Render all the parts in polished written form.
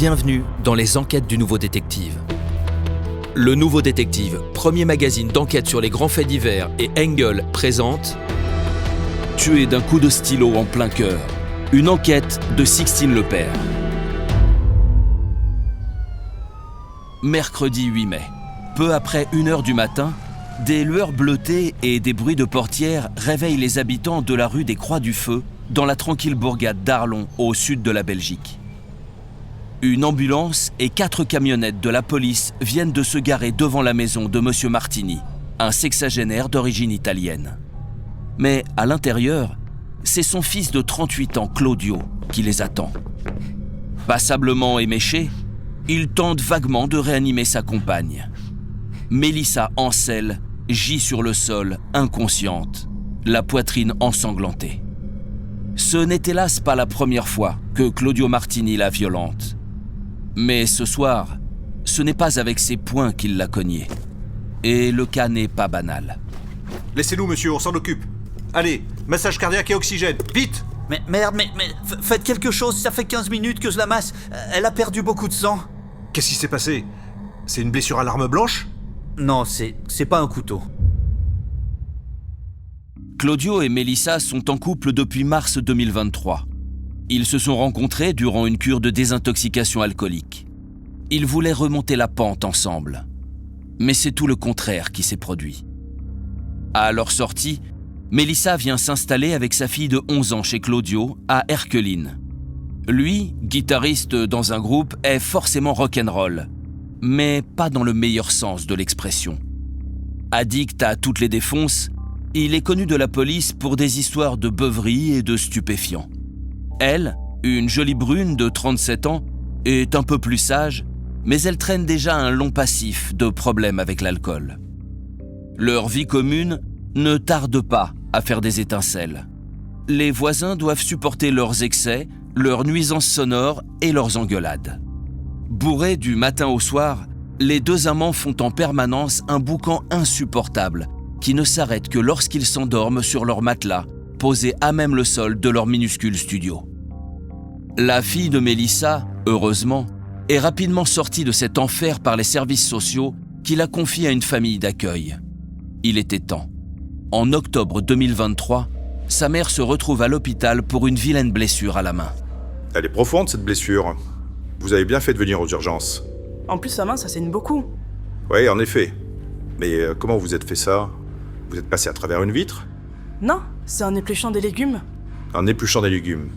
Bienvenue dans les enquêtes du Nouveau Détective. Le Nouveau Détective, premier magazine d'enquête sur les grands faits divers, et Engel présente Tué d'un coup de stylo en plein cœur. Une enquête de Sixtine Lepère. Mercredi 8 mai. Peu après 1h du matin, des lueurs bleutées et des bruits de portières réveillent les habitants de la rue des Croix du Feu, dans la tranquille bourgade d'Arlon, au sud de la Belgique. Une ambulance et 4 camionnettes de la police viennent de se garer devant la maison de M. Martini, un sexagénaire d'origine italienne. Mais à l'intérieur, c'est son fils de 38 ans, Claudio, qui les attend. Passablement éméché, il tente vaguement de réanimer sa compagne. Mélissa Ancel gît sur le sol, inconsciente, la poitrine ensanglantée. Ce n'est hélas pas la première fois que Claudio Martini la violente. Mais ce soir, ce n'est pas avec ses poings qu'il l'a cognée. Et le cas n'est pas banal. Laissez-nous, monsieur, on s'en occupe. Allez, massage cardiaque et oxygène, vite! Mais merde, faites quelque chose, ça fait 15 minutes que je la masse. Elle a perdu beaucoup de sang. Qu'est-ce qui s'est passé? C'est une blessure à l'arme blanche? Non, c'est pas un couteau. Claudio et Mélissa sont en couple depuis mars 2023. Ils se sont rencontrés durant une cure de désintoxication alcoolique. Ils voulaient remonter la pente ensemble. Mais c'est tout le contraire qui s'est produit. À leur sortie, Mélissa vient s'installer avec sa fille de 11 ans chez Claudio, à Erqueline. Lui, guitariste dans un groupe, est forcément rock'n'roll, mais pas dans le meilleur sens de l'expression. Addict à toutes les défonces, il est connu de la police pour des histoires de beuverie et de stupéfiants. Elle, une jolie brune de 37 ans, est un peu plus sage, mais elle traîne déjà un long passif de problèmes avec l'alcool. Leur vie commune ne tarde pas à faire des étincelles. Les voisins doivent supporter leurs excès, leurs nuisances sonores et leurs engueulades. Bourrés du matin au soir, les deux amants font en permanence un boucan insupportable qui ne s'arrête que lorsqu'ils s'endorment sur leur matelas, posé à même le sol de leur minuscule studio. La fille de Mélissa, heureusement, est rapidement sortie de cet enfer par les services sociaux qui la confient à une famille d'accueil. Il était temps. En octobre 2023, sa mère se retrouve à l'hôpital pour une vilaine blessure à la main. Elle est profonde, cette blessure. Vous avez bien fait de venir aux urgences. En plus, sa main, ça saigne beaucoup. Oui, en effet. Mais comment vous êtes fait ça? Vous êtes passé à travers une vitre? Non, c'est en épluchant des légumes. En épluchant des légumes.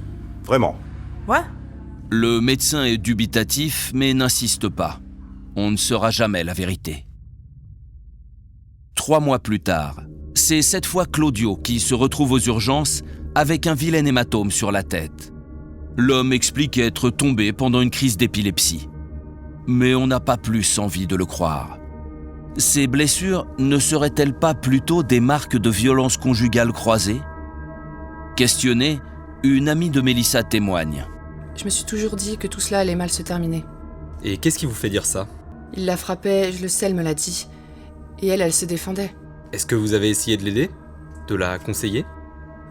Vraiment. Ouais. Le médecin est dubitatif, mais n'insiste pas. On ne saura jamais la vérité. 3 mois plus tard, c'est cette fois Claudio qui se retrouve aux urgences avec un vilain hématome sur la tête. L'homme explique être tombé pendant une crise d'épilepsie. Mais on n'a pas plus envie de le croire. Ces blessures ne seraient-elles pas plutôt des marques de violence conjugale croisées? Questionnée, une amie de Mélissa témoigne. Je me suis toujours dit que tout cela allait mal se terminer. Et qu'est-ce qui vous fait dire ça? Il la frappait, je le sais, elle me l'a dit. Et elle se défendait. Est-ce que vous avez essayé de l'aider? De la conseiller?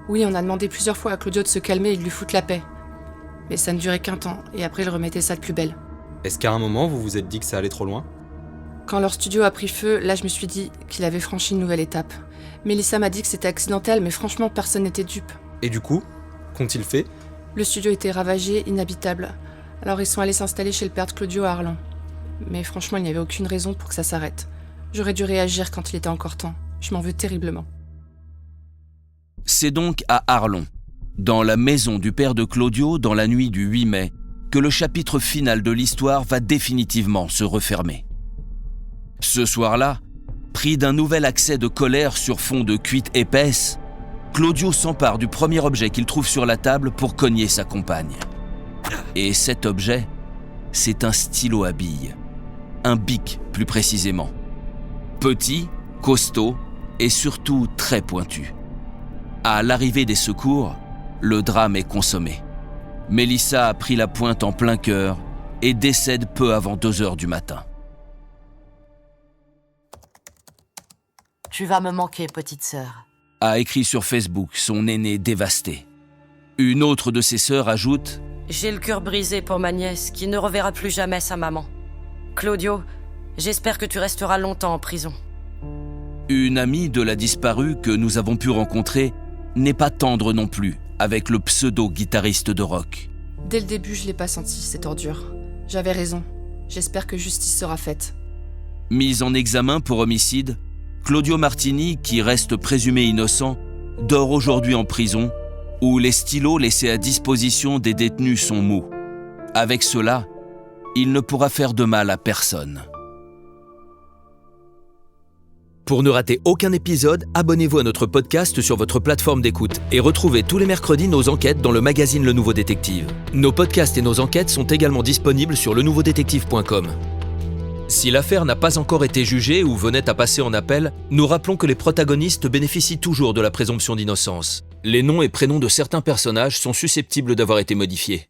Oui, on a demandé plusieurs fois à Claudio de se calmer et de lui foutre la paix. Mais ça ne durait qu'un temps, et après il remettait ça de plus belle. Est-ce qu'à un moment, vous vous êtes dit que ça allait trop loin? Quand leur studio a pris feu, là je me suis dit qu'il avait franchi une nouvelle étape. Mélissa m'a dit que c'était accidentel, mais franchement personne n'était dupe. Et du coup, qu'ont-ils fait? Le studio était ravagé, inhabitable. Alors ils sont allés s'installer chez le père de Claudio à Arlon. Mais franchement, il n'y avait aucune raison pour que ça s'arrête. J'aurais dû réagir quand il était encore temps. Je m'en veux terriblement. C'est donc à Arlon, dans la maison du père de Claudio, dans la nuit du 8 mai, que le chapitre final de l'histoire va définitivement se refermer. Ce soir-là, pris d'un nouvel accès de colère sur fond de cuite épaisse, Claudio s'empare du premier objet qu'il trouve sur la table pour cogner sa compagne. Et cet objet, c'est un stylo à billes. Un bic, plus précisément. Petit, costaud et surtout très pointu. À l'arrivée des secours, le drame est consommé. Mélissa a pris la pointe en plein cœur et décède peu avant 2h du matin. Tu vas me manquer, petite sœur. A écrit sur Facebook son aînée dévastée. Une autre de ses sœurs ajoute J'ai le cœur brisé pour ma nièce, qui ne reverra plus jamais sa maman. Claudio, j'espère que tu resteras longtemps en prison. Une amie de la disparue que nous avons pu rencontrer n'est pas tendre non plus avec le pseudo-guitariste de rock. Dès le début, je l'ai pas senti, cette ordure. J'avais raison. J'espère que justice sera faite. Mis en examen pour homicide, Claudio Martini, qui reste présumé innocent, dort aujourd'hui en prison, où les stylos laissés à disposition des détenus sont mous. Avec cela, il ne pourra faire de mal à personne. Pour ne rater aucun épisode, abonnez-vous à notre podcast sur votre plateforme d'écoute et retrouvez tous les mercredis nos enquêtes dans le magazine Le Nouveau Détective. Nos podcasts et nos enquêtes sont également disponibles sur lenouveaudétective.com. Si l'affaire n'a pas encore été jugée ou venait à passer en appel, nous rappelons que les protagonistes bénéficient toujours de la présomption d'innocence. Les noms et prénoms de certains personnages sont susceptibles d'avoir été modifiés.